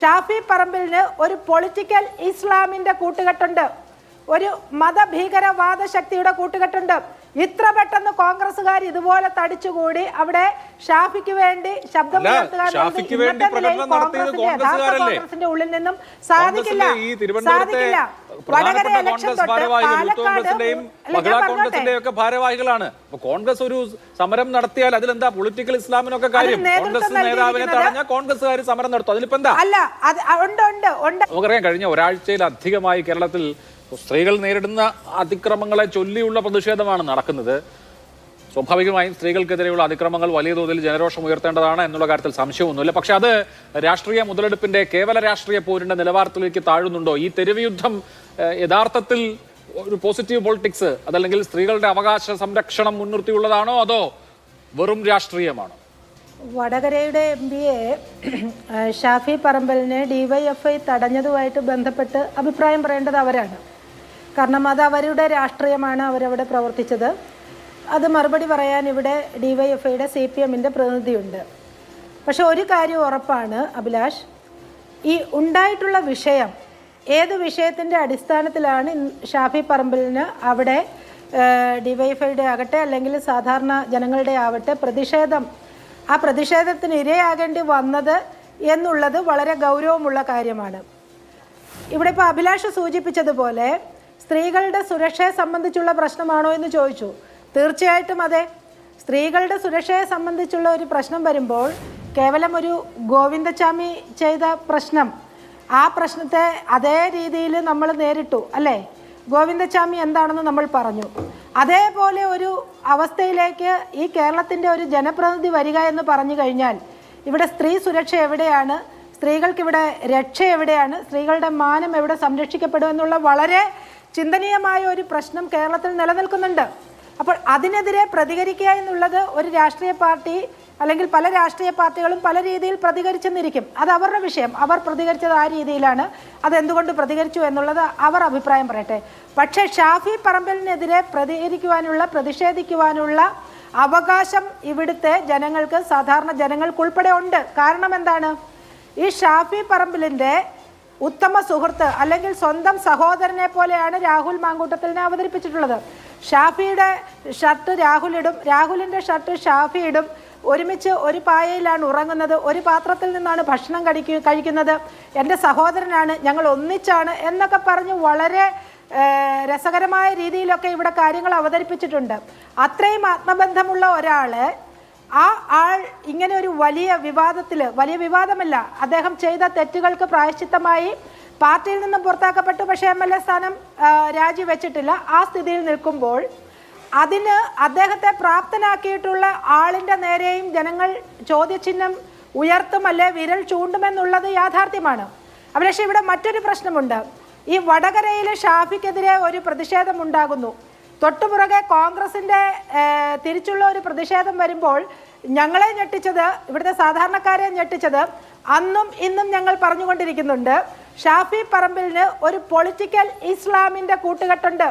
ഷാഫി പറമ്പിലിന് ഒരു പൊളിറ്റിക്കൽ ഇസ്ലാമിന്റെ കൂട്ടുകെട്ടുണ്ട്, ഒരു മതഭീകരവാദ ശക്തിയുടെ കൂട്ടുകെട്ടുണ്ട്. ഇത്ര പെട്ടെന്ന് കോൺഗ്രസുകാർ ഇതുപോലെ തടിച്ചുകൂടി അവിടെ ഷാഫിക്ക് വേണ്ടി ശബ്ദം കോൺഗ്രസിന്റെ ഉള്ളിൽ നിന്നും സാധിക്കില്ല. വടകര ഇലക്ഷൻ തൊട്ട് ഭാരവാഹികളാണ്. കോൺഗ്രസ് ഒരു സമരം നടത്തിയാൽ അതിലെന്താ പൊളിറ്റിക്കൽ ഇസ്ലാമിനൊക്കെ കാര്യം? കോൺഗ്രസ് നേതാവിനെ തടഞ്ഞ കോൺഗ്രസുകാർ സമരം നടത്തും, അതിലിപ്പോ എന്താ? അല്ല, നമുക്കറിയാം, കഴിഞ്ഞ ഒരാഴ്ചയിലധികമായി കേരളത്തിൽ സ്ത്രീകൾ നേരിടുന്ന അതിക്രമങ്ങളെ ചൊല്ലിയുള്ള പ്രതിഷേധമാണ് നടക്കുന്നത്. സ്വാഭാവികമായും സ്ത്രീകൾക്കെതിരെയുള്ള അതിക്രമങ്ങൾ വലിയ തോതിൽ ജനരോഷം ഉയർത്തേണ്ടതാണ് എന്നുള്ള കാര്യത്തിൽ സംശയമൊന്നുമില്ല. പക്ഷെ അത് രാഷ്ട്രീയ മുതലെടുപ്പിന്റെ കേവല രാഷ്ട്രീയ പോരിന്റെ നിലവാരത്തിലേക്ക് താഴുന്നുണ്ടോ? ഈ തെരുവ് യുദ്ധം യഥാർത്ഥത്തിൽ ഒരു പോസിറ്റീവ് പൊളിറ്റിക്സ്, അതല്ലെങ്കിൽ സ്ത്രീകളുടെ അവകാശ സംരക്ഷണം മുൻനിർത്തിയുള്ളതാണോ, അതോ വെറും രാഷ്ട്രീയമാണോ? വടകരയുടെ MP-യെ ഷാഫി പറമ്പലിനെ DYFI തടഞ്ഞതുമായിട്ട് ബന്ധപ്പെട്ട് അഭിപ്രായം പറയേണ്ടത് അവരാണ്. കാരണം അത് അവരുടെ രാഷ്ട്രീയമാണ്, അവരവിടെ പ്രവർത്തിച്ചത്. അത് മറുപടി പറയാൻ ഇവിടെ DYFIയുടെ CPM-ന്റെ പ്രതിനിധിയുണ്ട്. പക്ഷെ ഒരു കാര്യം ഉറപ്പാണ് അഭിലാഷ്, ഈ ഉണ്ടായിട്ടുള്ള വിഷയം ഏത് വിഷയത്തിൻ്റെ അടിസ്ഥാനത്തിലാണ് ഷാഫി പറമ്പലിന് അവിടെ DYFIയുടെ ആകട്ടെ അല്ലെങ്കിൽ സാധാരണ ജനങ്ങളുടെ ആവട്ടെ ആ പ്രതിഷേധത്തിന് ഇരയാകേണ്ടി വന്നത് എന്നുള്ളത് വളരെ ഗൗരവമുള്ള കാര്യമാണ്. ഇവിടെ ഇപ്പോൾ അഭിലാഷ് സൂചിപ്പിച്ചതുപോലെ സ്ത്രീകളുടെ സുരക്ഷയെ സംബന്ധിച്ചുള്ള പ്രശ്നമാണോ എന്ന് ചോദിച്ചു. തീർച്ചയായിട്ടും അതെ. സ്ത്രീകളുടെ സുരക്ഷയെ സംബന്ധിച്ചുള്ള ഒരു പ്രശ്നം വരുമ്പോൾ കേവലം ഒരു ഗോവിന്ദച്ചാമി ചെയ്ത പ്രശ്നം, ആ പ്രശ്നത്തെ അതേ രീതിയിൽ നമ്മൾ നേരിട്ടു അല്ലേ? ഗോവിന്ദച്ചാമി എന്താണെന്ന് നമ്മൾ പറഞ്ഞു. അതേപോലെ ഒരു അവസ്ഥയിലേക്ക് ഈ കേരളത്തിൻ്റെ ഒരു ജനപ്രതിനിധി വരിക എന്ന് പറഞ്ഞു കഴിഞ്ഞാൽ ഇവിടെ സ്ത്രീ സുരക്ഷ എവിടെയാണ്, സ്ത്രീകൾക്കിവിടെ രക്ഷ എവിടെയാണ്, സ്ത്രീകളുടെ മാനം എവിടെ സംരക്ഷിക്കപ്പെടും എന്നുള്ള വളരെ ചിന്തനീയമായ ഒരു പ്രശ്നം കേരളത്തിൽ നിലനിൽക്കുന്നുണ്ട്. അപ്പോൾ അതിനെതിരെ പ്രതികരിക്കുക എന്നുള്ളത് ഒരു രാഷ്ട്രീയ പാർട്ടി അല്ലെങ്കിൽ പല രാഷ്ട്രീയ പാർട്ടികളും പല രീതിയിൽ പ്രതികരിച്ചെന്നിരിക്കും. അത് അവരുടെ വിഷയം, അവർ പ്രതികരിച്ചത് ആ രീതിയിലാണ്. അതെന്തുകൊണ്ട് പ്രതികരിച്ചു എന്നുള്ളത് അവർ അഭിപ്രായം പറയട്ടെ. പക്ഷേ ഷാഫി പറമ്പലിനെതിരെ പ്രതിഷേധിക്കുവാനുള്ള അവകാശം ഇവിടുത്തെ ജനങ്ങൾക്ക്, സാധാരണ ജനങ്ങൾക്കുൾപ്പെടെ ഉണ്ട്. കാരണം എന്താണ്? ഈ ഷാഫി പറമ്പലിൻ്റെ ഉത്തമ സുഹൃത്ത് അല്ലെങ്കിൽ സ്വന്തം സഹോദരനെ പോലെയാണ് രാഹുൽ മാങ്കൂട്ടത്തിലിനെ അവതരിപ്പിച്ചിട്ടുള്ളത്. ഷാഫിയുടെ ഷർട്ട് രാഹുലിടും, രാഹുലിൻ്റെ ഷർട്ട് ഷാഫിയിടും, ഒരുമിച്ച് ഒരു പായയിലാണ് ഉറങ്ങുന്നത്, ഒരു പാത്രത്തിൽ നിന്നാണ് ഭക്ഷണം കഴിക്കുന്നത്, എൻ്റെ സഹോദരനാണ്, ഞങ്ങൾ ഒന്നിച്ചാണ് എന്നൊക്കെ പറഞ്ഞ് വളരെ രസകരമായ രീതിയിലൊക്കെ ഇവിടെ കാര്യങ്ങൾ അവതരിപ്പിച്ചിട്ടുണ്ട്. അത്രയും ആത്മബന്ധമുള്ള ഒരാൾ, ആ ആൾ ഇങ്ങനെ ഒരു വലിയ വിവാദമല്ല, അദ്ദേഹം ചെയ്ത തെറ്റുകൾക്ക് പ്രായശ്ചിത്തമായി പാർട്ടിയിൽ നിന്നും പുറത്താക്കപ്പെട്ടു, പക്ഷേ MLA സ്ഥാനം രാജിവെച്ചിട്ടില്ല. ആ സ്ഥിതിയിൽ നിൽക്കുമ്പോൾ അതിന് അദ്ദേഹത്തെ പ്രാപ്തനാക്കിയിട്ടുള്ള ആളിൻ്റെ നേരെയും ജനങ്ങൾ ചോദ്യചിഹ്നം ഉയർത്തുമല്ലേ, വിരൽ ചൂണ്ടുമെന്നുള്ളത് യാഥാർത്ഥ്യമാണ്. പക്ഷേ ഇവിടെ മറ്റൊരു പ്രശ്നമുണ്ട്. ഈ വടകരയിലെ ഷാഫിക്കെതിരെ ഒരു പ്രതിഷേധം ഉണ്ടാകുന്നു, തൊട്ടുപുറകെ കോൺഗ്രസിൻ്റെ തിരിച്ചുള്ള ഒരു പ്രതിഷേധം വരുമ്പോൾ ഞങ്ങളെ ഞെട്ടിച്ചത്, ഇവിടുത്തെ സാധാരണക്കാരെ ഞെട്ടിച്ചത്, അന്നും ഇന്നും ഞങ്ങൾ പറഞ്ഞുകൊണ്ടിരിക്കുന്നുണ്ട്, ഷാഫി പറമ്പിലിന് ഒരു പൊളിറ്റിക്കൽ ഇസ്ലാമിൻ്റെ കൂട്ടുകെട്ടുണ്ട്,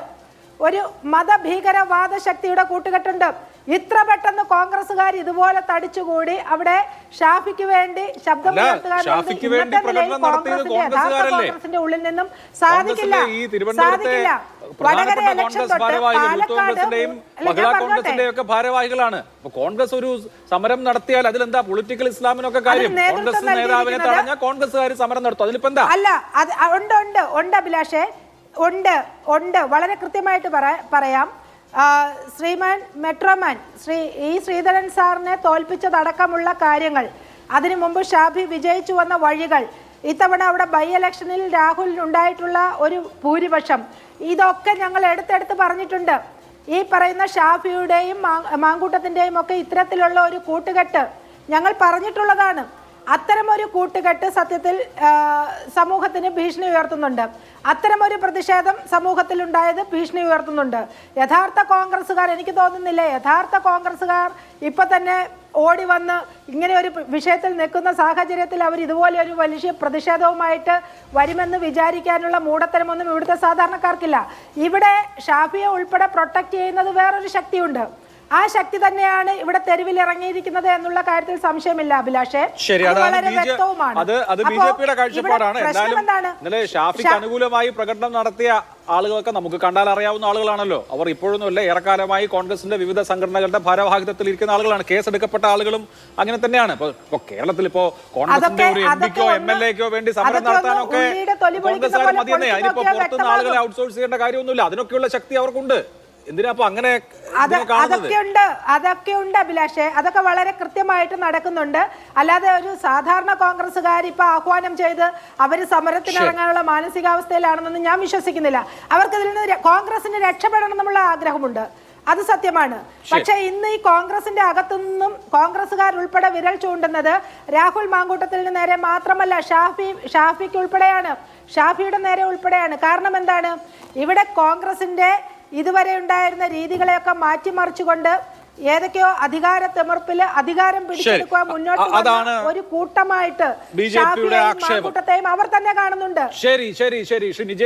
ഒരു മതഭീകരവാദ ശക്തിയുടെ കൂട്ടുകെട്ടുണ്ട്. ഇത്ര പെട്ടെന്ന് കോൺഗ്രസുകാർ ഇതുപോലെ തടിച്ചുകൂടി അവിടെ ഷാഫിക്ക് വേണ്ടി ശബ്ദം കോൺഗ്രസിന്റെ ഉള്ളിൽ നിന്നും സാധിക്കില്ല. വടകര ഇലക്ഷൻ തൊട്ട് ഭാരവാഹികളാണ്. കോൺഗ്രസ് ഒരു സമരം നടത്തിയാൽ അതിലെന്താ പൊളിറ്റിക്കൽ ഇസ്ലാമിനൊക്കെ കാര്യം? കോൺഗ്രസ് നേതാവിനെ തടഞ്ഞ കോൺഗ്രസുകാർ സമരം നടത്തും, അതിലിപ്പോ എന്താ? അല്ല, അത് ഉണ്ട് അഭിലാഷേ, ഉണ്ട്. വളരെ കൃത്യമായിട്ട് പറയാം. ശ്രീമാൻ മെട്രോമാൻ ശ്രീധരൻ സാറിനെ തോൽപ്പിച്ചതടക്കമുള്ള കാര്യങ്ങൾ, അതിനു മുമ്പ് ഷാഫി വിജയിച്ചു വന്ന വഴികൾ, ഇത്തവണ അവിടെ ബൈ ഇലക്ഷനിൽ രാഹുലിനുണ്ടായിട്ടുള്ള ഒരു ഭൂരിപക്ഷം, ഇതൊക്കെ ഞങ്ങൾ എടുത്തെടുത്ത് പറഞ്ഞിട്ടുണ്ട്. ഈ പറയുന്ന ഷാഫിയുടെയും മാങ്കൂട്ടത്തിൻ്റെയും ഒക്കെ ഇത്തരത്തിലുള്ള ഒരു കൂട്ടുകെട്ട് ഞങ്ങൾ പറഞ്ഞിട്ടുള്ളതാണ്. അത്തരമൊരു കൂട്ടുകെട്ട് സത്യത്തിൽ സമൂഹത്തിന് ഭീഷണി ഉയർത്തുന്നുണ്ട്. അത്തരമൊരു പ്രതിഷേധം സമൂഹത്തിൽ ഉണ്ടായത് ഭീഷണി ഉയർത്തുന്നുണ്ട്. യഥാർത്ഥ കോൺഗ്രസ്സുകാർ, എനിക്ക് തോന്നുന്നില്ല യഥാർത്ഥ കോൺഗ്രസ്സുകാർ ഇപ്പൊ തന്നെ ഓടി വന്ന് ഇങ്ങനെ ഒരു വിഷയത്തിൽ നിൽക്കുന്ന സാഹചര്യത്തിൽ അവർ ഇതുപോലെ ഒരു വലിയ പ്രതിഷേധവുമായിട്ട് വരുമെന്ന് വിചാരിക്കാനുള്ള മൂഢത്തരമൊന്നും ഇവിടുത്തെ സാധാരണക്കാർക്കില്ല. ഇവിടെ ഷാഫിയെ ഉൾപ്പെടെ പ്രൊട്ടക്ട് ചെയ്യുന്നത് വേറൊരു ശക്തിയുണ്ട്. ആ ശക്തി തന്നെയാണ് ഇവിടെ തെരുവിൽ ഇറങ്ങിയിരിക്കുന്നത് എന്നുള്ള കാര്യത്തിൽ സംശയമില്ല അഭിലാഷേ. ശരി, അത് വളരെ വ്യക്തവുമാണ്. അത് ബിജെപിയുടെ കാഴ്ചപ്പാടാണ്. എന്തായാലും ഇന്നലെ ഷാഫിക്ക് അനുകൂലമായി പ്രകടനം നടത്തിയ ആളുകളൊക്കെ നമുക്ക് കണ്ടാൽ അറിയാവുന്ന ആളുകളാണല്ലോ. അവർ ഇപ്പോഴൊന്നുമല്ല, ഏറെക്കാലമായി കോൺഗ്രസിന്റെ വിവിധ സംഘടനകളുടെ ഭാരവാഹിത്വത്തിൽ ഇരിക്കുന്ന ആളുകളാണ്. കേസെടുക്കപ്പെട്ട ആളുകളും അങ്ങനെ തന്നെയാണ്. ഇപ്പൊ കേരളത്തിൽ ഇപ്പോ കോൺഗ്രസിന്റെ ഒരു എംപിക്കോ MLA-ക്കോ വേണ്ടി സമരം നടത്താനൊക്കെ കോൺഗ്രസ്സുകാർ മതിയെന്നേ. അതിനിപ്പോ പുറത്തുനിന്ന് ആളുകളെ ഔട്ട്സോഴ്സ് ചെയ്യേണ്ട കാര്യമൊന്നുമില്ല. അതിനൊക്കെയുള്ള ശക്തി അവർക്കുണ്ട്. എന്തിനാ അപ്പൊ അങ്ങനെ അതൊക്കെ ഉണ്ട് അഭിലാഷേ. അതൊക്കെ വളരെ കൃത്യമായിട്ട് നടക്കുന്നുണ്ട്. അല്ലാതെ ഒരു സാധാരണ കോൺഗ്രസ്സുകാർ ഇപ്പൊ ആഹ്വാനം ചെയ്ത് അവര് സമരത്തിനിറങ്ങാനുള്ള മാനസികാവസ്ഥയിലാണെന്നൊന്നും ഞാൻ വിശ്വസിക്കുന്നില്ല. അവർക്കതിൽ നിന്ന് കോൺഗ്രസിന് രക്ഷപ്പെടണം എന്നുള്ള ആഗ്രഹമുണ്ട്, അത് സത്യമാണ്. പക്ഷെ ഇന്ന് ഈ കോൺഗ്രസിന്റെ അകത്തുനിന്നും കോൺഗ്രസ്സുകാർ ഉൾപ്പെടെ വിരൽ ചൂണ്ടുന്നത് രാഹുൽ മാങ്കൂട്ടത്തിന് നേരെ മാത്രമല്ല, ഷാഫിക്ക് ഉൾപ്പെടെയാണ്, ഷാഫിയുടെ നേരെ ഉൾപ്പെടെയാണ്. കാരണം എന്താണ്? ഇവിടെ കോൺഗ്രസിന്റെ ഇതുവരെ ഉണ്ടായിരുന്ന രീതികളെയൊക്കെ മാറ്റിമറിച്ചുകൊണ്ട് ഏതൊക്കെയോ അധികാര തിമർപ്പില് അധികാരം പിടിച്ചെടുക്കുക മുന്നോട്ട് ഒരു കൂട്ടമായിട്ട് ഷാഫിയെയും മാങ്കൂട്ടത്തെയും അവർ തന്നെ കാണുന്നുണ്ട്. ശരി.